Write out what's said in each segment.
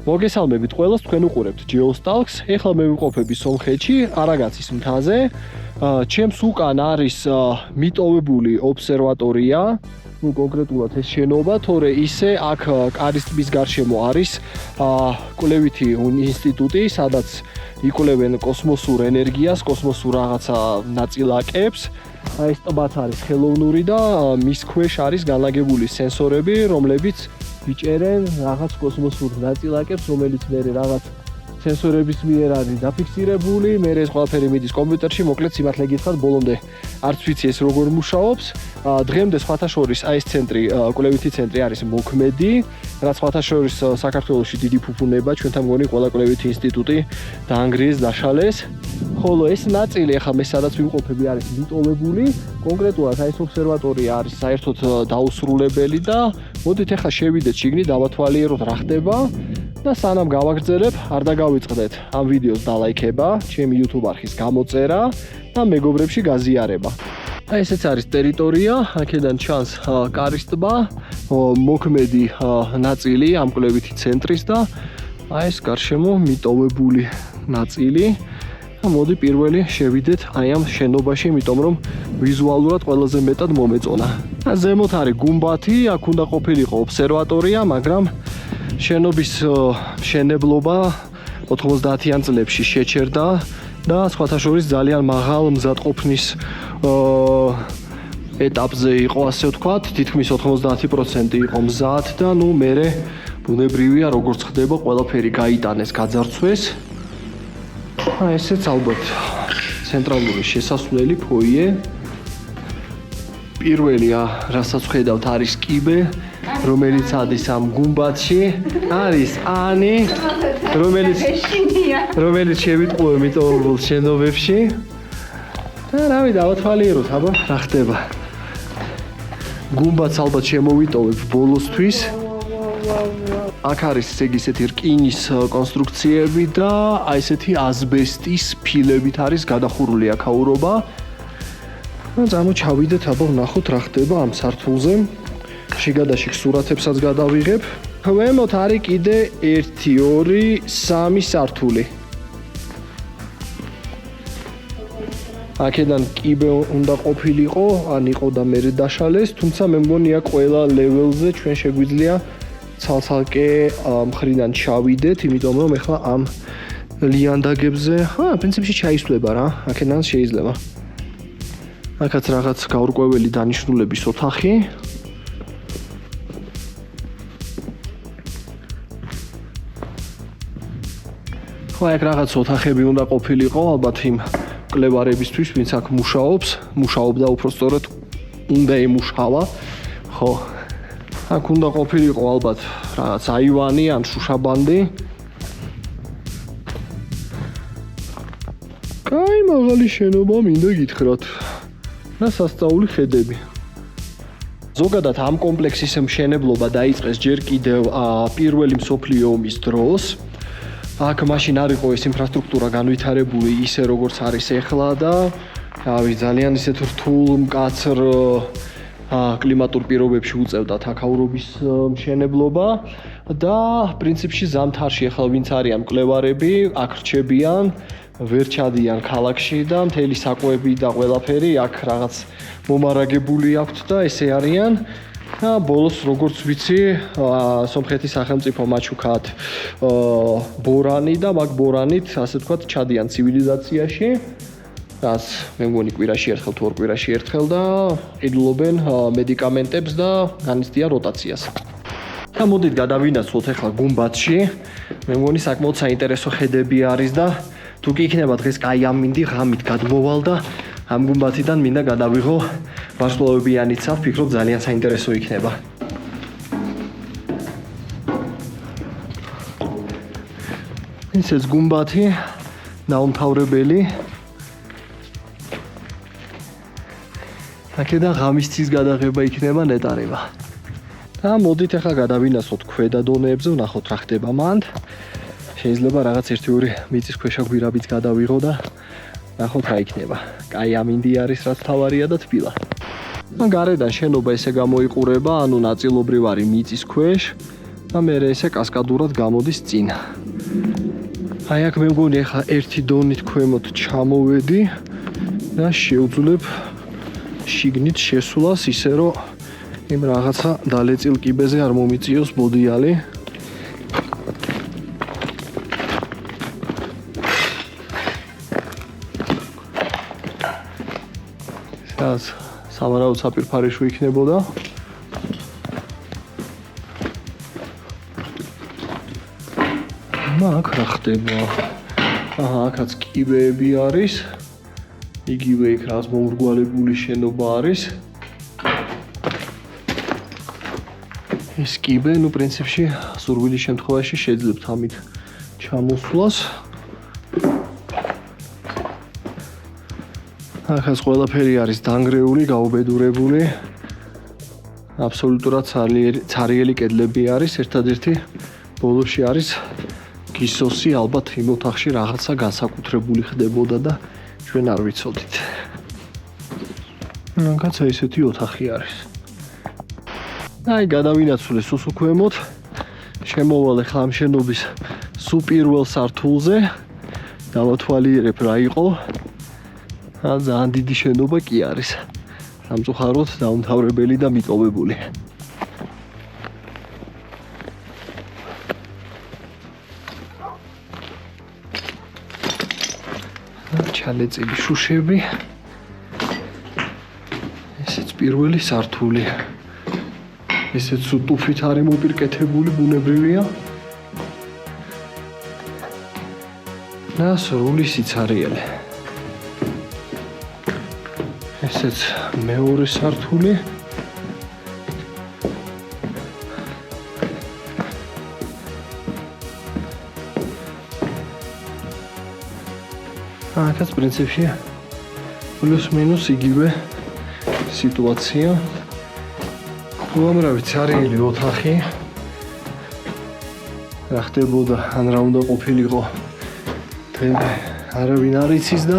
მოგესალმებით ყველას, თქვენ უყურებთ GeoStalks. ეხლა მე ვიყოფები სომხეთში, არაგაცის მთაზე. ჩემს უკან არის მიტოვებული ობსერვატორია, ну კონკრეტულად ეს შენობა, თორე ისე აქ კარის ტბის გარშემო არის კვლევითი ინსტიტუტი, სადაც იკვლევენ კოსმოსურ ენერგიას, კოსმოსურ რაღაცა ნაწილაკებს. აი ეს ტბაც არის ხელოვნური და მის ქვეშ არის განლაგებული სენსორები, რომლებიც იჭერენ რაღაც კოსმოსურ ნაწილაკებს, რომელიც მერე რაღაც სენსორების მიერ არის დაფიქსირებული, მერე ეს ყველაფერი მიდის კომპიუტერში, მოკლედ სიმართლე გითხრათ, ბოლომდე არც ვიცი ეს როგორ მუშაობს. დღემდე სხვათა შორის აი ეს ცენტრი, კვლევითი ცენტრი არის მოქმედი, რაც სხვათა შორის საქართველოში დიდი ფუფუნება, ჩვენთან მგონი ყველა კვლევითი ინსტიტუტი დაანგრიეს, დაშალეს. ხოლო ეს ნაწილი ახლა მე სადაც ვიმყოფები არის მიტოვებული, კონკრეტულად აი ეს ობსერვატორია არის საერთოდ დაუსრულებელი და მოდით ახლა შევიდეთ შიგნით, დავათვალიეროთ რა ხდება და სანამ გავაგრძელებ, არ დაგავიწყდეთ ამ ვიდეოს დალაიქება, ჩემი YouTube არხის გამოწერა და მეგობრებში გაზიარება. აი ესეც არის ტერიტორია, აქედან ჩანს კარის ტბა, მოქმედი ნაწილი ამ კვლევითი ცენტრის და აი ეს გარშემო მიტოვებული ნაწილი. მოდი პირველი შევიდეთ აი ამ შენობაში, იმიტომ რომ ვიზუალურად ყველაზე მეტად მომეწონა. ზემოთ არის გუმბათი, აქ უნდა ყოფილიყო ობსერვატორია, მაგრამ შენობის მშენებლობა 90-იან წლებში შეჩერდა და სხვათა შორის ძალიან მაღალ მზადყოფნის ეტაპზე იყო, ასე ვთქვათ, თითქმის 90% იყო მზად და ნუ მერე ბუნებრივია, როგორც ხდება, ყველაფერი გაიტანეს, გაძარცვეს. ესეც ალბათ ცენტრალური შესასვლელი ფოიე. პირველი რასაც ხედავთ არის კიბე, რომელიც ადის ამ გუმბათში, არის ანი, რომელიც შევიტყუე მიტოვებულ შენობებში. და რავი, დავათვალიეროთ, აბა, რა ხდება. გუმბათს ალბათ შემოვიტოვებ ბოლოსთვის. აქ არის ესეთი რკინის კონსტრუქციები და აი ესეთი ასბესტის ფილებით არის გადახურული აქაურობა. წამოჩავიდეთ, აბა ვნახოთ რა ხდება ამ სართულზე. შიგადაშიგ სურათებსაც გადავიღებ. ქვემოთ არის კიდე 1, 2, 3 სართული. აქედან კიბე უნდა ყოფილიყო, ან იყო და მერე დაშალეს, თუმცა მე მგონი აქ ყველა ლეველზე ჩვენ შეგვიძლია ცალ-ცალკე მხრიდან ჩავიდეთ, იმიტომ რომ ეხლა ამ ლიანდაგებზე, პრინციპში ჩაისვლება რა, აქედან შეიძლება. აქაც რაღაც გაურკვეველი დანიშნულების ოთახი. ხო, აქ რაღაც ოთახები უნდა ყოფილიყო, ალბათ იმ კვლევარებისთვის, ვინც აქ მუშაობდა უпростоრად უნდა ემუშავა. ხო. აქ უნდა ყოფილიყო ალბათ რაღაც აივანი ან შუშაბანდი. კაი, მაღალი შენობა მინდა გითხრათ. და სასწაული ხედები. ზოგადად ამ კომპლექსის მშენებლობა დაიწყეს ჯერ კიდევ პირველი მსოფლიო ომის დროს. აქ მაშინ არ იყო ეს ინფრასტრუქტურა განვითარებული ისე როგორც არის ეხლა და რავი, ძალიან ისეთ რთულ, მკაცრ კლიმატურ პირობებში უწევდათ აქაურობის მშენებლობა და პრინციპში ზამთარში ახლა ვინც არიან მკვლევარები, აქ რჩებიან, ვერ ჩადიან ქალაქში და მთელი საკვები და ყველაფერი აქ რაღაც მომარაგებული აქვთ და ესე არიან. და ბოლოს როგორც ვიცი, სომხეთის სახელმწიფო მაჩუქათ ბორანი და მაგ ბორანით, ასე ვთქვათ, ჩადიან ცივილიზაციაში. რაც მე მგონი კვირაში ერთხელ თუ ორ კვირაში ერთხელ და ყიდულობენ მედიკამენტებს და განიცდიან როტაციას. და მოდით გადავინაცვლოთ ახლა გუმბათში. მე მგონი საკმაოდ საინტერესო ხედები არის და თუ კი იქნება დღეს კაი ამინდი ღამით გადმოვალ და ამ გუმბათიდან მინდა გადავიღო ვარსკვლავებიანიც, ვფიქრობ ძალიან საინტერესო იქნება. ესეც გუმბათი დაუმთავრებელი. აქედან ღამის ცის გადაღება იქნება ნეტარება. და მოდით ახლა გადავინაცვლოთ ქვედა დონეებზე, ვნახოთ რა ხდება მანდ. შეიძლება რაღაც 1-2 მიწისქვეშა გვირაბიც გადავიღო და ნახოთ რა იქნება. კაი ამინდი არის, რაც თავარია და თბილა. გარედან შენობა ესე გამოიყურება, ანუ ნაწილობრივ არის მიწის ქვეშ და მე ესე კასკადურად გამოდის წინ. აი აქ მე მგონი ახლა ერთი დონით ქვემოთ ჩამოვედი და შევძლებ შიგნით შესვლას ისე რომ იმ რაღაცა დალეწილ კიბეზე არ მომიწიოს ბოდიალი. სადაც სავარაუდოდ საპირფარეშო იქნებოდა. აქ რა ხდება? აჰა, აქაც კიბეები არის. იგივე იქ რაღაც მომრგვალებული შენობა არის. ეს კიბე, ну, პრინციპში, სურვილის შემთხვევაში შეძლებთ ამით ჩამოსვლას. ახაც ყველაფერი არის დანგრეული, გაუბედურებული. აბსოლუტურად ცარიელი კედლები არის, ერთადერთი ბოლოში არის გისოსი, ალბათ იმ ოთახში რაღაცა განსაკუთრებული ხდებოდა და ჩვენ არ ვიცოდით. რაღაცა ესეთი ოთახი არის. აი, გადავინაცვლე სუსუ ქვემოთ. შემოვალ ახლა ამ შენობის სულ პირველ სართულზე. დავათვალიერებ რა იყო. ძალიან დიდი შენობა კი არის. სამწუხაროდ დაუმთავრებელი და მიტოვებული. ჩალეწილი შუშები. ესეც პირველი სართული. ესეც ტუფით არის მოპირკეთებული, ბუნებრივია. და სრული სიცარიელე. ესეც მეორე სართული. აქაც პრინციპში პლუს-მინუს იგივე სიტუაცია. უამრავი ცარიელი ოთახი. რა ხდებოდა, ან რა უნდა ყოფილიყო. დღემდე არავინ არ იცის და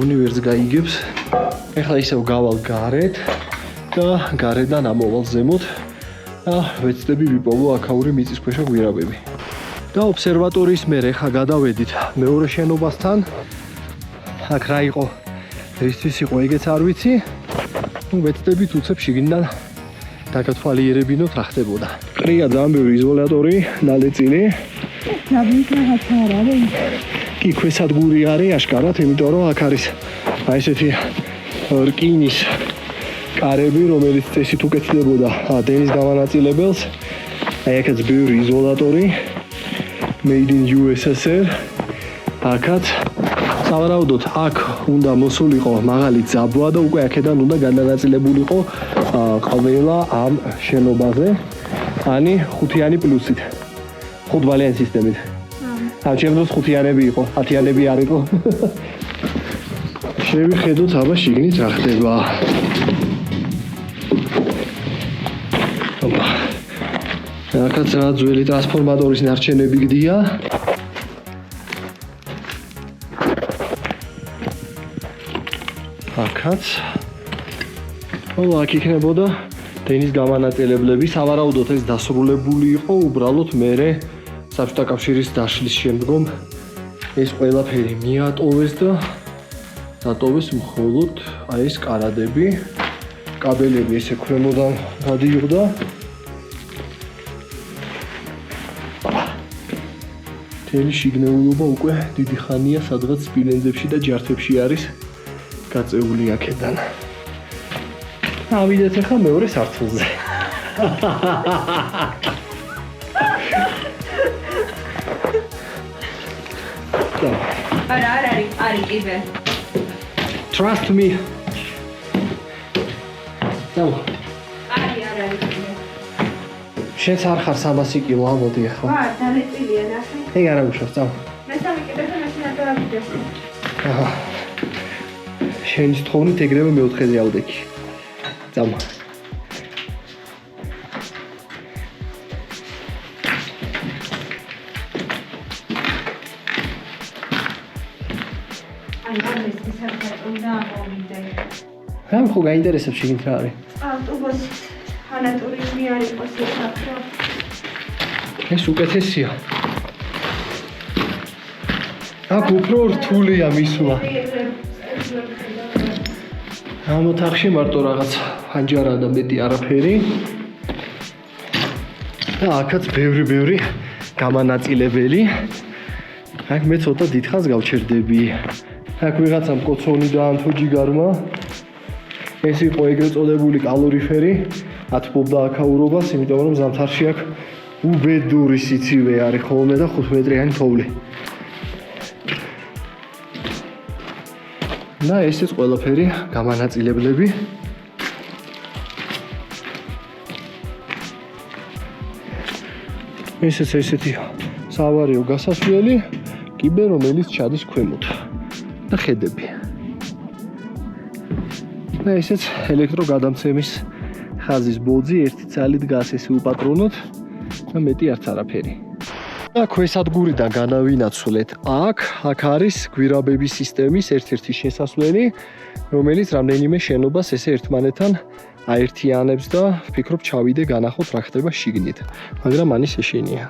უნივერს გაიგებს. ეხლა ისევ გავალ გარეთ და გარედან ამოვალ ზემოთ და ვეცდები ვიპოვო აქაური მიწისქვეშა გვირაბები. და ობსერვატორიის მერე ხა გადავედით მეორე შენობასთან. აქ რა იყო? ერთვის იყო ეგეც არ ვიცი. ნუ ვეცდებით უცებ შიგნიდან დაგათვალიერებინოთ რა ხდებოდა. ყრია ძალიან ბევრი იზოლატორი, ნალეწილი. ნაბიჯი არ არის. კი ქვესადგური არის აშკარად, იმიტომ რომ აქ არის აი ესეთი რკინის კარები, რომელიც წესით უკეთდებოდა დენის გამანაწილებელს. აი აქაც ბევრი იზოლატორი. Made in USSR. აქაც სავარაუდოდ აქ უნდა მოსულიყო მაღალი ძაბვა და უკვე აქედან უნდა განანაწილებულიყო ყველა ამ შენობაზე. ანი ხუთიანი პლუსით. ხუთბალიანი სისტემით. ამ ჩემთვის ხუთიანები იყო, 10-იანები არ იყო. შევიხედოთ აბა შიგნით რა ხდება. აქაც რა ძველი ტრანსფორმატორის ნარჩენები გდია. აქაც აქ იქნებოდა დენის გამანაწილებლები. სავარაუდოდ ეს დასრულებული იყო, უბრალოდ მერე საბჭოთა კავშირის დაშლის შემდგომ ეს ყველაფერი მიატოვეს და დატოვეს მხოლოდ აი ეს კარადები. კაბელები ესე ქვემოდან გადიიღდა. მთელი შიგნეულობა უკვე დიდი ხანია სადღაც სპილენძებში და ჯართებში არის გაწეული აქედან. ავიდეთ ახლა მეორე სართულზე. არა არის კიბე. Trust me. დავა. არის კიბე. შენც არ ხარ 300 კილო ამოდი ახლა. ვარ, დალეწილია ნახე. ეგ არა უშავს, დავა. მესამე კიბეზე მაშინ დავიდე. აჰა. შენს თხოვნით ეგრევე მეოთხეზე ავდექი. დავა. რა ხო გაინტერესებს შეგით რა არის? ავტობუსით ანატურიზმი არის მოსახლე. ეს უკეთესია. აქ უფრო რთულია მისვლა. ამ ოთახში მარტო რაღაც ფანჯარა და მეტი არაფერი. და აქაც ბევრი გამანაწილებელი. აქ მე ცოტა დიდხანს გავჩერდები. აქ ვიღაცამ კოცონი დაანთო ჯიგარმა. ეს იყო ეგრეთ წოდებული კალორიფერი. ათბობდა აქაურობას, იმიტომ რომ ზამთარში აქ უბედური სიცივე არის ხოლმე და 5 მეტრიანი თოვლი. და ესეც ყველაფერი გამანაწილებლები. ესეც ესეთი სავარიო გასასვლელი, კიბე რომელიც ჩადის ქვემოთ და ხედები. და ესეც ელექტროგადამცემის ხაზის ბოძი, ერთი ცალი დგას ესე უპატრონოთ და მეტი არც არაფერი. და ქვესადგურიდან განავინაცვლეთ. აქ არის გვირაბების სისტემის ერთ-ერთი შესასვლელი, რომელიც რამდენიმე შენობას ესე ერთმანეთთან აერთიანებს და ვფიქრობ ჩავიდე განახოთ რა ხდება შიგნით. მაგრამ მაინც ეშინია.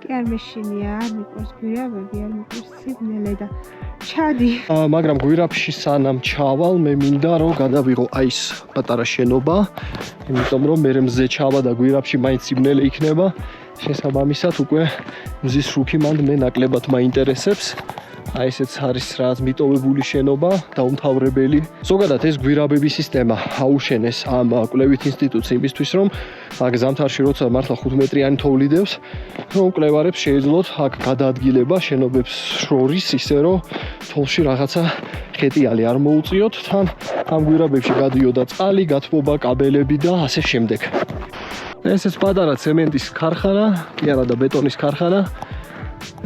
კი არ მეშინია, არ მიყვარს გვირაბები, არ მიყვარს სიგნალე და ჩადი. მაგრამ გვირაბში სანამ ჩავალ, მე მინდა რომ გადავიღო აი ეს პატარა შენობა, იმიტომ რომ მე მზე ჩავა და გვირაბში მაინც სიგნალე იქნება. შესაბამისად უკვე მზის შუქი მანდ მე ნაკლებად მაინტერესებს. აი ესეც არის რაღაც მიტოვებული შენობა, დაუმთავრებელი. ზოგადად ეს გვირაბების სისტემა აუშენეს ამ კვლევით ინსტიტუტს იმისთვის, რომ აქ ზამთარში როცა მართლა 5 მეტრიანი თოვლი დევს, რომ მკვლევარებს შეეძლოთ აქ გადაადგილება შენობებს შორის, ისე რომ თოვლში რაღაცა ხეტიალი არ მოუწიოთ, თან ამ გვირაბებში გადიოდა წყალი, გათბობა, კაბელები და ასე შემდეგ. ესეც პატარა ცემენტის ქარხანა, კი არა და ბეტონის ქარხანა,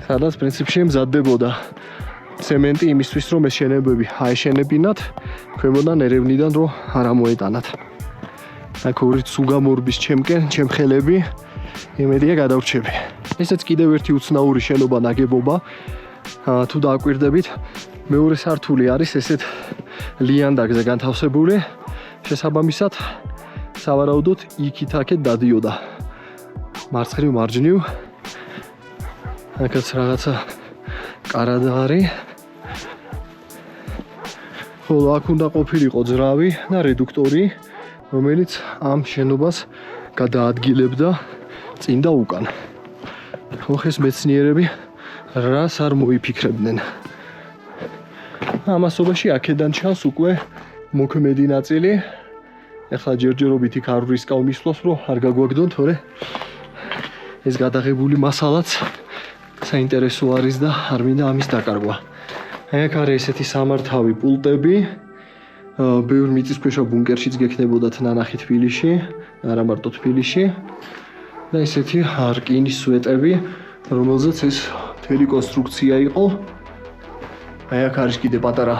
სადაც პრინციპში მზადდებოდა ცემენტი იმისთვის, რომ ეს შენებები აეშენებინათ, ქვემოდან ერევნიდან რომ არ ამოეტანათ. აქ ორი ცუგამორბის ჩემკენ, ჩემხელები, იმედია გადავრჩები. ესეც კიდევ ერთი უცნაური შენობა ნაგებობა. თუ დააკვირდებით, მეორე სართული არის ესეთ ლიანდაგზე განთავსებული. შესაბამისად, სავარაუდოდ იქით-აქეთ დადიოდა. მარცხნივ, მარჯვნივ. აქაც რაღაცა კარადა არის. ხოლო აქ უნდა ყოფილიყო ძრავი და რედუქტორი, რომელიც ამ შენობას გადაადგილებდა წინ და უკან. ხო, ეს მეცნიერები რას არ მოიფიქრებდნენ. ამასობაში აქედან ჩანს უკვე მოქმედი ნაწილი. ეხლა ჯერჯერობით იქ არ რისკავ მისვლას, რომ არ გაგვაგდონ, თორე ეს გადაღებული მასალაც საინტერესო არის და არ მინდა ამის დაკარგვა. აქ არის ესეთი სამართავი პულტები. ბევრ მიწისქვეშა ბუნკერშიც გექნებოდათ ნანახი თბილისში, არა მარტო თბილისში. და ესეთი რკინის სვეტები, რომელზეც ეს მთელი კონსტრუქცია იყო. აქ არის კიდე პატარა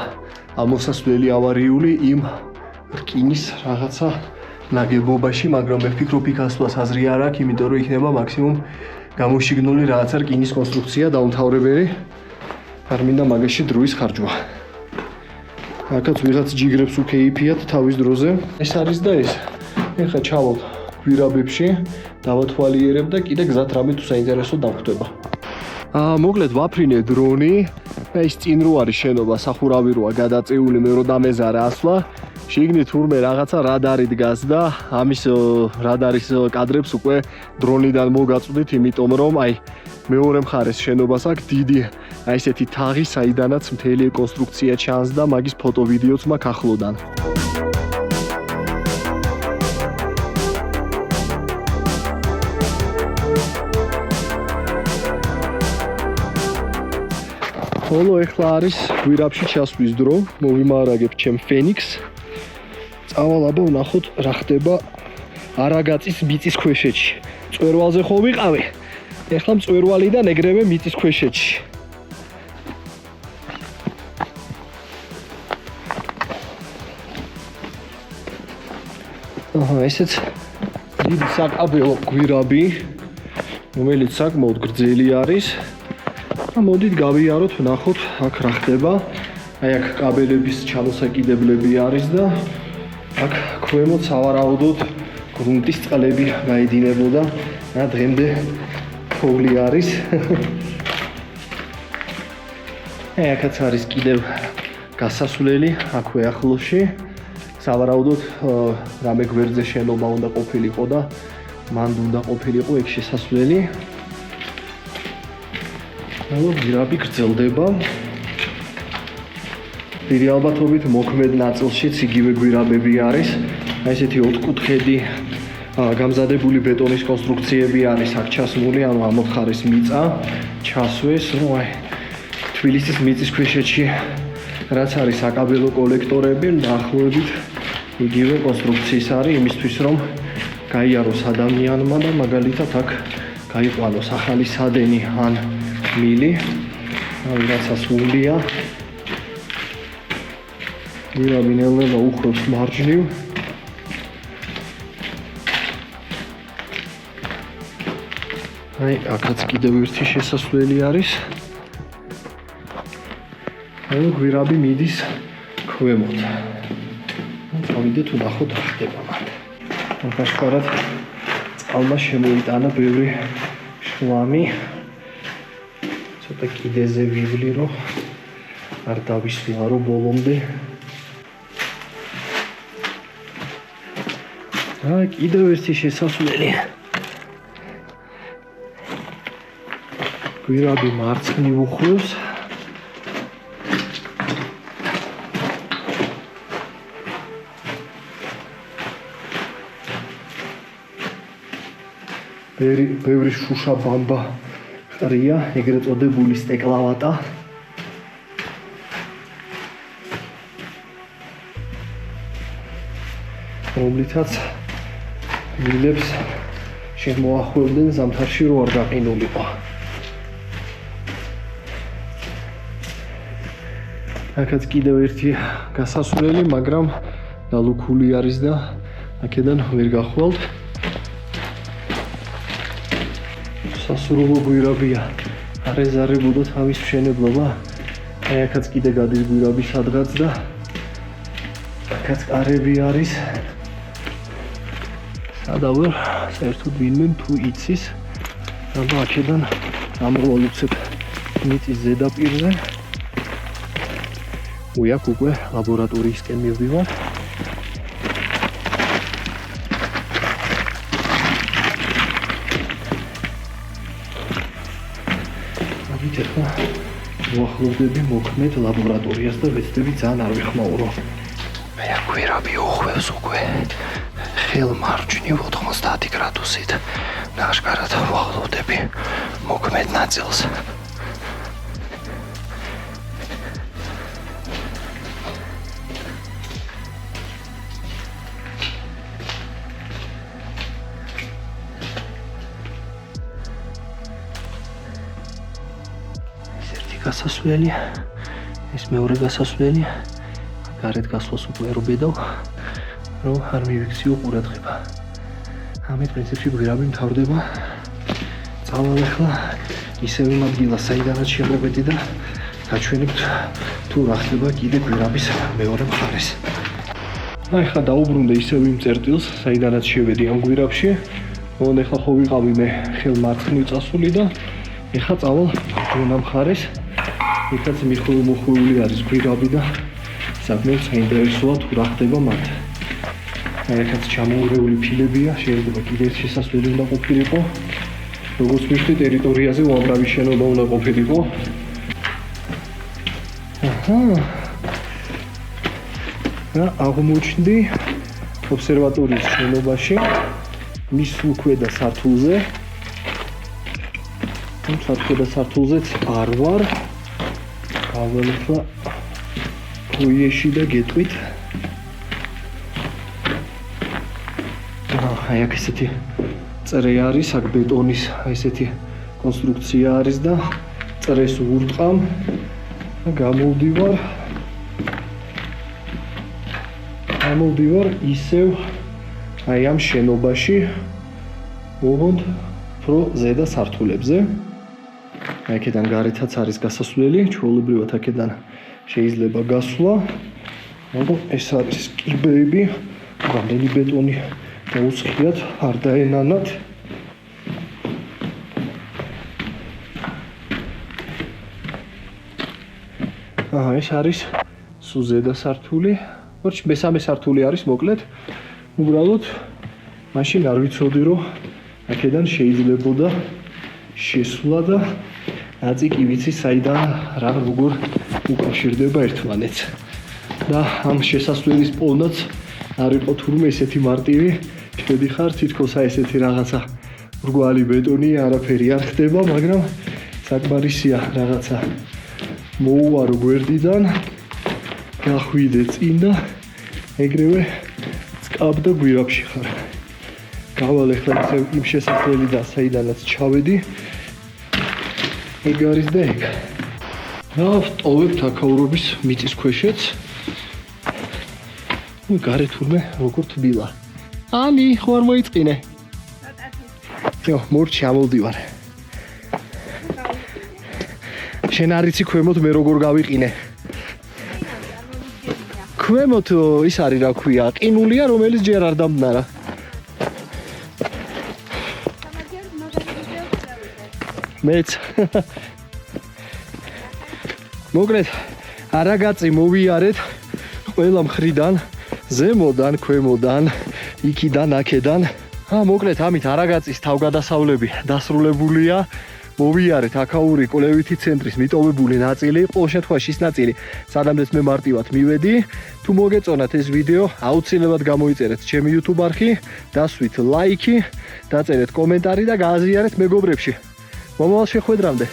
ამოსასვლელი ავარიული იმ რკინის რაღაცა ნაგებობაში, მაგრამ მე ვფიქრობ იქ ასვლას აზრი არ აქვს, იმიტომ რომ იქნება მაქსიმუმ გამოშიგნული რაღაცა რკინის კონსტრუქცია დაუმთავრებელი. არ მინდა მაგაში დროის ხარჯვა. აქაც ვიღაც ჯიგრებს უკეიფიათ თავის დროზე. ეს არის და ეს. ეხლა ჩავალ გვირაბებში, დავათვალიერებ და კიდე გზად რამე თუ საინტერესო დაგვხვდება. მოკლედ ვაფრინე დრონი. ეს წინ რო არის შენობა, სახურავი როა გადაწეული, მე რო დამეზარა ასვლა. შიგნით თურმე რაღაცა რადარი დგას და ამის რადარის კადრებს უკვე დრონიდან მოგაწვდით, იმიტომ რომ აი მეორე მხარეს შენობას აქვს დიდი აი ესეთი თაღი, საიდანაც მთელი კონსტრუქცია ჩანს და მაგის ფოტო-ვიდეოც მაქვს ახლოდან. ხოლო ეხლა არის გვირაბში ჩასვლის დრო, მოვიმარაგებ ჩემ ფენიქსს. წავალ აბა ვნახოთ რა ხდება არაგაწის მიწისქვეშეთში. მწვერვალზე ხო ვიყავი? ეხლა მწვერვალიდან ეგრევე მიწისქვეშეთში. ესეც დიდი საკაბელო გვირაბი, რომელიც საკმაოდ გრძელი არის. მოდით გავიაროთ, ვნახოთ აქ რა ხდება. აი აქ კაბელების ჩამოსაკიდებლები არის და აქ ქვემოთ სავარაუდოდ გრუნტის წყლები გაედინებოდა და დღემდე თოვლი არის. აქაც არის კიდევ გასასვლელი აქვე ახლოში. სავარაუდოდ რამე გვერდზე შენობა უნდა ყოფილიყო და მან უნდა ყოფილიყო ეგ შესასვლელი. გვირაბი გრძელდება. დიდი ალბათობით მოქმედ ნაწილშიც იგივე გვირაბები არის. აი ესეთი ოთხკუთხედი გამზადებული ბეტონის კონსტრუქციები არის აქ ჩასმული, ანუ ამოთხარის მიწა ჩასვეს, აი თბილისის მიწისქვეშეთში რაც არის საკაბელო კოლექტორები, დაახლოებით იგივე კონსტრუქციის არის იმისთვის, რომ გაიაროს ადამიანმა და მაგალითად აქ გაიყვანოს ახალი სადენი ან მილი, რაც ასულია. გვირაბი ნელ-ნელა უხვევს მარჯვნივ. აი, აქაც კიდევ ერთი შესასვლელი არის. აი, გვირაბი მიდის ქვემოთ. წავიდეთ ვნახოთ რა ხდება მანდ. ახლა წყალმა შემოიტანა ბევრი შლამი. ცოტა კიდეზე ვივლი, რომ არ დავისვარო ბოლომდე. აი, კიდევ ერთი შესასვლელი. გვირაბი მარცხნივ უხვევს. ბევრი შუშა ბამბა ყრია, ეგრეთ წოდებული სტეკლავატა. რომლითაც მილებს შემოახვევდნენ ზამთარში, რომ არ გაყინულიყო. აქაც კიდევ ერთი გასასვლელი, მაგრამ დალუქული არის და აქედან ვერ გახვალთ. სასურველო გვირაბია, არ ეზარებოდა თავის მშენებლობა. აი აქაც კიდე გადის გვირაბი სადღაც და აქაც კარები არის. სადავარ საერთოდ ვინმე თუ იცის, აბა აქედან ამოვალუცებ მიწის ზედაპირზე. აქ უკვე ლაბორატორიისკენ მივდივარ. ახლა ვახლოვდები მოქმედ ლაბორატორიას და ვეცდები ძალიან არ ვეხმაურო. მე აქ გვირაბი უხვევს უკვე ხელმარჯვნივ 90 გრადუსით. ნაშკარად ვახლოვდები მოქმედ ნაწილს. გასასვლელი, ეს მეორე გასასვლელი. გარეთ გასვლას უკვე არ ვბედავ, რომ არ მივიქციო ყურადღება. ამით პრინციპში გვირაბი მთავრდება. წავალ ახლა ისევ იმ ადგილას, საიდანაც შემოვედი და გაჩვენებთ თუ რა ხდება კიდე გვირაბის მეორე მხარეს. აი ხა დაუბრუნდა ისევ იმ წერტილს, საიდანაც შევედი ამ გვირაბში. ახლა ხო ვიყავი მე ხელმარცხნივ წასული და ახლა წავალ დონა მხარეს. იქაც მოხვეული არის გვირაბი და საკმაოდ საინტერესოა თუ რა ხდება მათ. აი აქაც ჩამოურეული ფილებია, შეიძლება კიდევ ერთ შესასვლელი უნდა ყოფილიყო. როგორც ვთქვი, ტერიტორიაზე უამრავი შენობა უნდა ყოფილიყო. და აღმოჩნდი ობსერვატორიის შენობაში, მის უქვედა სართულზე. უქვედა სართულზეც არ ვარ. ავალეთლა ფოიეში და გეტყვით. აი აქ ესეთი წრე არის, აქ ბეტონის ესეთი კონსტრუქცია არის და წრეს ვურტყამ და გამოვდივარ ისევ აი ამ შენობაში, ოღონდ უფრო ზედა სართულებზე. აქედან გარეთაც არის გასასვლელი, ჩვეულებრივად აქედან შეიძლება გასვლა. მაგრამ ეს არის კიბეები, რამდენი ბეტონი დაუცხიათ, არ დაენანათ. ეს არის სულ ზედა სართული. ვარჩი მესამე სართული არის მოკლედ. უბრალოდ მაშინ არ ვიცოდი რომ აქედან შეიძლებოდა შესვლა და აწი კი ვიცი საიდან რა როგორ უკავშირდება ერთმანეთს. და ამ შესასვლელის პოვნაც არ იყო თურმე ესეთი მარტივი. შედიხარ თითქოს აი ესეთი რაღაცა მრგვალი ბეტონი არაფერი არ ხდება, მაგრამ საკმარისია რაღაცა მოუვარო გვერდიდან გახვიდე წინ და ეგრევე წკაბ და გვირაბში ხარ. გავალ ახლა იმ შესასვლელიდან საიდანაც ჩავედი. ეგ არის და ეგ. და ვტოვებთ აქაურობის მიწის ქვეშეც. გარეთ თურმე როგორ თბილა. ანი, ხო არ მოიწყინე? იო, მორჩი ამოვდივარ. შენ არ იცი ქვემოთ მე როგორ გავიყინე? ქვემოთ ის არის რა ქვია, ყინულია რომელიც ჯერ არ დამდნარა. მეც. მოკლედ, არაგაწი მოვიარეთ ყველა მხრიდან, ზემოდან, ქვემოდან, იქიდან, აქედან. მოკლედ, ამით არაგაწის თავგადასავლები დასრულებულია. მოვიარეთ აქაური კვლევითი ცენტრის მიტოვებული ნაწილი, ყოველ შემთხვევაში ის ნაწილი, სადამდეც მე მარტივად მივედი. თუ მოგეწონათ ეს ვიდეო, აუცილებლად გამოიწერეთ ჩემი YouTube არხი, დასვით ლაიქი, დაწერეთ კომენტარი და გააზიარეთ მეგობრებში. მომავალ შეხვედრამდე.